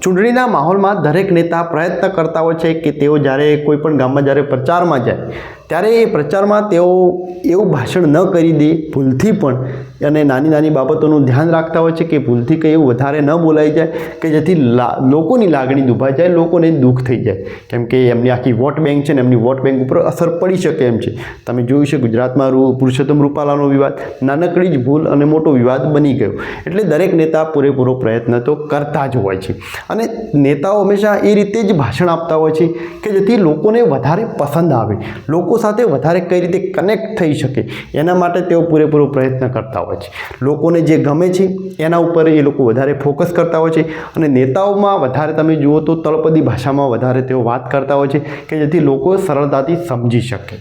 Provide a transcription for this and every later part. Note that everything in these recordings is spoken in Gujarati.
ચૂંટણીના માહોલમાં દરેક નેતા પ્રયત્ન કરતા હોય છે કે તેઓ જ્યારે કોઈ પણ ગામમાં જ્યારે પ્રચારમાં જાય ત્યારે એ પ્રચારમાં તેઓ એવું ભાષણ ન કરી દે ભૂલથી પણ અને નાની નાની બાબતોનું ધ્યાન રાખતા હોય છે કે ભૂલથી કંઈ એવું વધારે ન બોલાઈ જાય કે જેથી લોકોની લાગણી દુભાઈ જાય, લોકોને દુઃખ થઈ જાય, કેમ કે એમની આખી વોટ બેંક છે ને એમની વોટ બેંક ઉપર અસર પડી શકે એમ છે. તમે જોયું છે ગુજરાતમાં પુરુષોત્તમ રૂપાલાનો વિવાદ નાનકડી જ ભૂલ અને મોટો વિવાદ બની ગયો. એટલે દરેક નેતા પૂરેપૂરો પ્રયત્ન તો કરતા જ હોય છે અને નેતાઓ હંમેશા એ રીતે જ ભાષણ આપતા હોય છે કે જેથી લોકોને વધારે પસંદ આવે, લોકો સાથે વધારે કઈ રીતે કનેક્ટ થઈ શકે એના માટે તેઓ પૂરેપૂરો પ્રયત્ન કરતા હોય છે. લોકોને જે ગમે છે એના ઉપર એ લોકો વધારે ફોકસ કરતા હોય છે અને નેતાઓમાં વધારે તમે જુઓ તો તળપદી ભાષામાં વધારે તેઓ વાત કરતા હોય છે કે જેથી લોકો સરળતાથી સમજી શકે.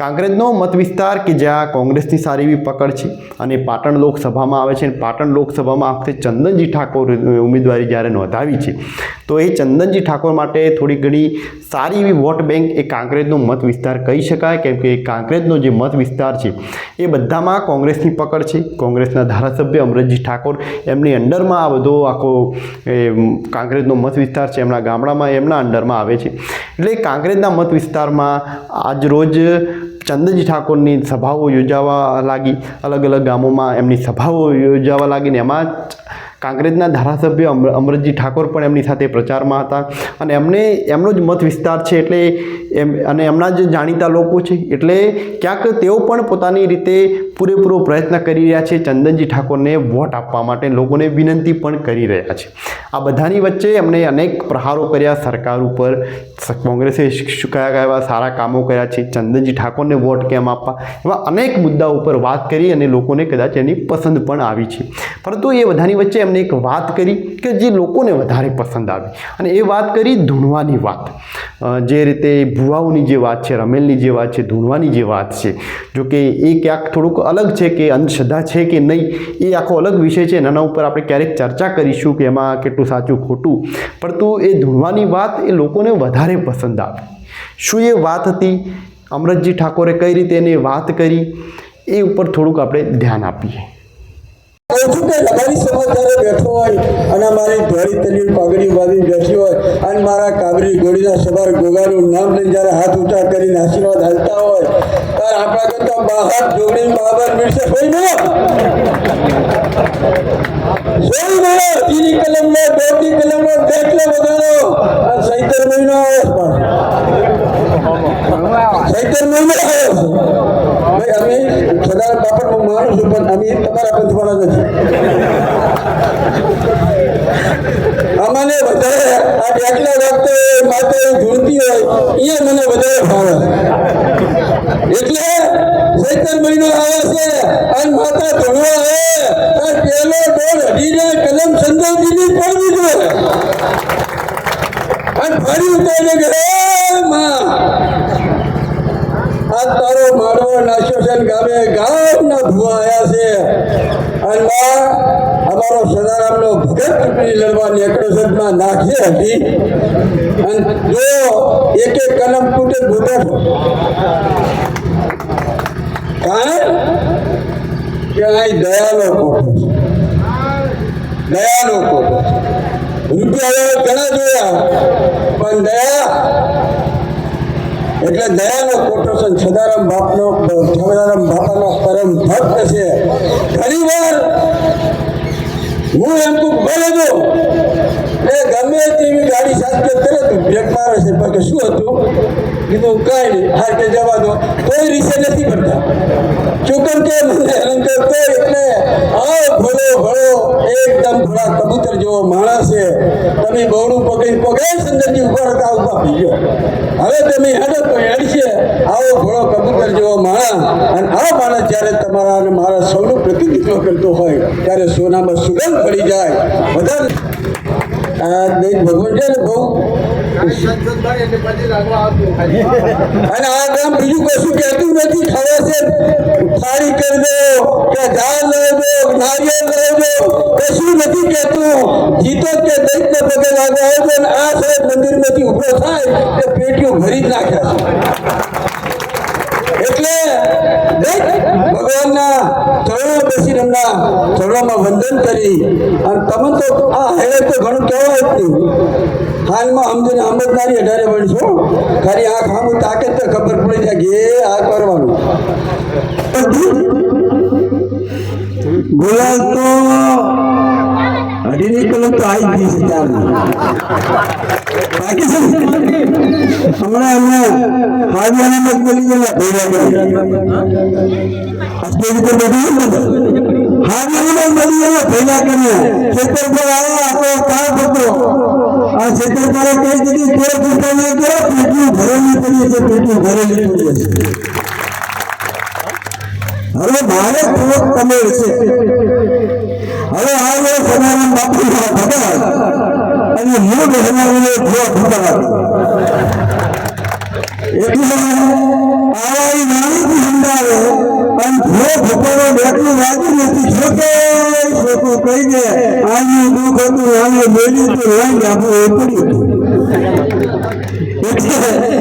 કાંકરેજનો મત વિસ્તાર કે જ્યાં કોંગ્રેસની સારી એવી પકડ છે અને પાટણ લોકસભામાં આવે છે અને પાટણ લોકસભામાં આ વખતે ચંદનજી ઠાકોર ઉમેદવારી જ્યારે નોંધાવી છે તો એ ચંદનજી ઠાકોર માટે થોડી ઘણી સારી એવી વોટ બેંક એ કાંકરેજનો મત વિસ્તાર કહી શકાય, કેમ કે કાંકરેજનો જે મત વિસ્તાર છે એ બધામાં કોંગ્રેસની પકડ છે. કોંગ્રેસના ધારાસભ્ય અમરતજી ઠાકોર એમની અંડરમાં આ બધો આખો કાંકરેજનો મત વિસ્તાર છે, એમના ગામડામાં એમના અંડરમાં આવે છે. એટલે કાંકરેજના મત વિસ્તારમાં આજ રોજ ચંદનજી ઠાકોરની સભાઓ યોજાવા લાગી, અલગ અલગ ગામોમાં એમની સભાઓ યોજાવા લાગી ને એમાં કાંકરેજના ધારાસભ્ય અમરતજી ઠાકોર પણ એમની સાથે પ્રચારમાં હતા અને એમનો જ મત વિસ્તાર છે એટલે અને એમના જ જાણીતા લોકો છે એટલે ક્યાંક તેઓ પણ પોતાની રીતે પૂરેપૂરો પ્રયત્ન કરી રહ્યા છે ચંદનજી ઠાકોરને વોટ આપવા માટે, લોકોને વિનંતી પણ કરી રહ્યા છે. આ બધાની વચ્ચે એમણે અનેક પ્રહારો કર્યા સરકાર ઉપર, કોંગ્રેસે કયા એવા સારા કામો કર્યા છે, ચંદનજી ઠાકોરને વોટ કેમ આપવા, એવા અનેક મુદ્દાઓ ઉપર વાત કરી અને લોકોને કદાચ એની પસંદ પણ આવી છે. પરંતુ એ બધાની વચ્ચે એમને એક વાત કરી કે જે લોકોને વધારે પસંદ આવી અને એ વાત કરી ધૂણવાની વાત. જે રીતે ભુવાઓની જે વાત છે, રમેલની જે વાત છે, ધૂણવાની જે વાત છે, જો કે એ ક્યાંક થોડુંક અલગ છે કે અંધશ્રદ્ધા છે કે નહીં એ આખો અલગ વિષય છે, એના ઉપર આપણે ક્યારેક ચર્ચા કરીશું કે એમાં કેટલું સાચું ખોટું. પરંતુ એ ધૂણવાની વાત એ લોકોને વધારે પસંદ આવી. શું એ વાત હતી, અમરતજી ઠાકોરે કઈ રીતે એની વાત કરી, એ ઉપર થોડુંક આપણે ધ્યાન આપીએ. લગાડી સમાચારે બેઠો હોય અને મારી ધોળી તલીર પાઘડી બાંધી બેઠી હોય અને મારા કાબરી ગોળીના સવાર ગોગાનું નામ લઈને જ્યારે હાથ ઊંચા કરીને આશીર્વાદ હાલતા હોય ત્યારે આપણા કરતા બહાર જોડી બાબર મિલશે કોઈ તીની કલમનો દોઢની કલમનો બેટલો બગાડો અને સૈતર મહિનો આવ્યો પણ સૈતર મહિનો આવ્યો. અમે સદાર બાપટ હું માનું છું પણ અમે તમારા પંથવાળા નથી. અમને વધારે આ એકલા વખતે માતા જોડતી હોય એ મને વધારે ભાવે એટલે સૈતર મહિનો આવે છે અને માતા ધોળવા આવે પેલો ડોળ હડીને કલમ સંજયજીની પડવી જોઈએ અને ફરી ઉતારીને કે માં આ તારો માળવો નાખ્યો છે ગામે ગામના ભૂવા આવ્યા છે અને અમારો સદારામનો ભગત ચૂંટણી લડવા નીકળ્યો છે નાખી હતી અને જો એક એક કલમ તૂટે ભૂતર કારણ કે અહીં દયાનો કોઠો છે, દયાનો કોઠો. રૂપિયા ઘણા જોયા પણ દયા એટલે દયાનો કોઠો છે. સદારામ બાપાનો પરમ ભક્ત છે. ઘણી વાર હું એમ તો બોલે દો એ ગમે તેવી ગાડી સાથે તરત બ્રેક મારે છે બાકી શું હતું કીધું કાંઈ નહીં હાર કે જવા દો કોઈ રીસે નથી કરતા ચૂકમ કે મને અલંકાર તો એટલે ભલો ભલો એકદમ થોડા કબૂતર જેવો માણસ છે. તમે બહુનું પકડી પકડે સંદરજી ઉભા હતા ઉભા થઈ ગયો. હવે તમે હેડો તો હેડશે આવો ભલો કબૂતર જેવો માણસ અને આ માણસ જ્યારે તમારા અને મારા સૌનું પ્રતિનિધિત્વ કરતો હોય ત્યારે સોનામાં સુગંધ પડી જાય વધારે ભગવાન છે ને બહુ અને આ કામ બીજું કશું કહેતું નથી. ખરે છે થાળી કરી દો કે ઝાડ લઈ દો નારિયેળ લઈ દો કશું નથી કહેતું. જીતો કે દૈત્ય પગે લાગે હોય તો આ સાહેબ મંદિરમાંથી ઉભો થાય તે પેટીઓ ભરી જ નાખ્યા છે. એટલે ભગવાનના ચોળમાં બેસી એમના ચોળમાં વંદન કરી અને તમે તો આ હેડે તો ઘણું કહેવાય જ નહીં હાલમાં સમજીને સમજનારી અઢારે બનશો ખાલી આ ખામું તાકે તો ખબર પડી જાય કે એ આ કરવાનું ગુલાબ તો અઢીની કલમ તો આવી ગઈ છે ત્યારની બાકી છે હમણાં એમને હાજિયાના મત બોલી ગયેલા ભેગા કરી હાજિયાના મત બોલી ગયેલા ભેગા કર્યા ખેતર પર આવ્યા આપણો કાળ હતો આ ખેતર પર કઈ દીધી કોઈ પૂછતા નહીં કરો પેટનું ભરેલું કરીએ છીએ પેટનું ભરેલું કરીએ છીએ હવે મારે પૂરક તમે છે હવે આ સદારામ બાપુ ભગત અને હું બહેનાને ભગત એટલે આવા નાની સમજાવે અને ભગવાનો બેઠું વાગી નથી છોકે છોકું કહી દે આનું દુઃખ હતું આનું બોલી તો લઈ આપણું એ પડ્યું એટલે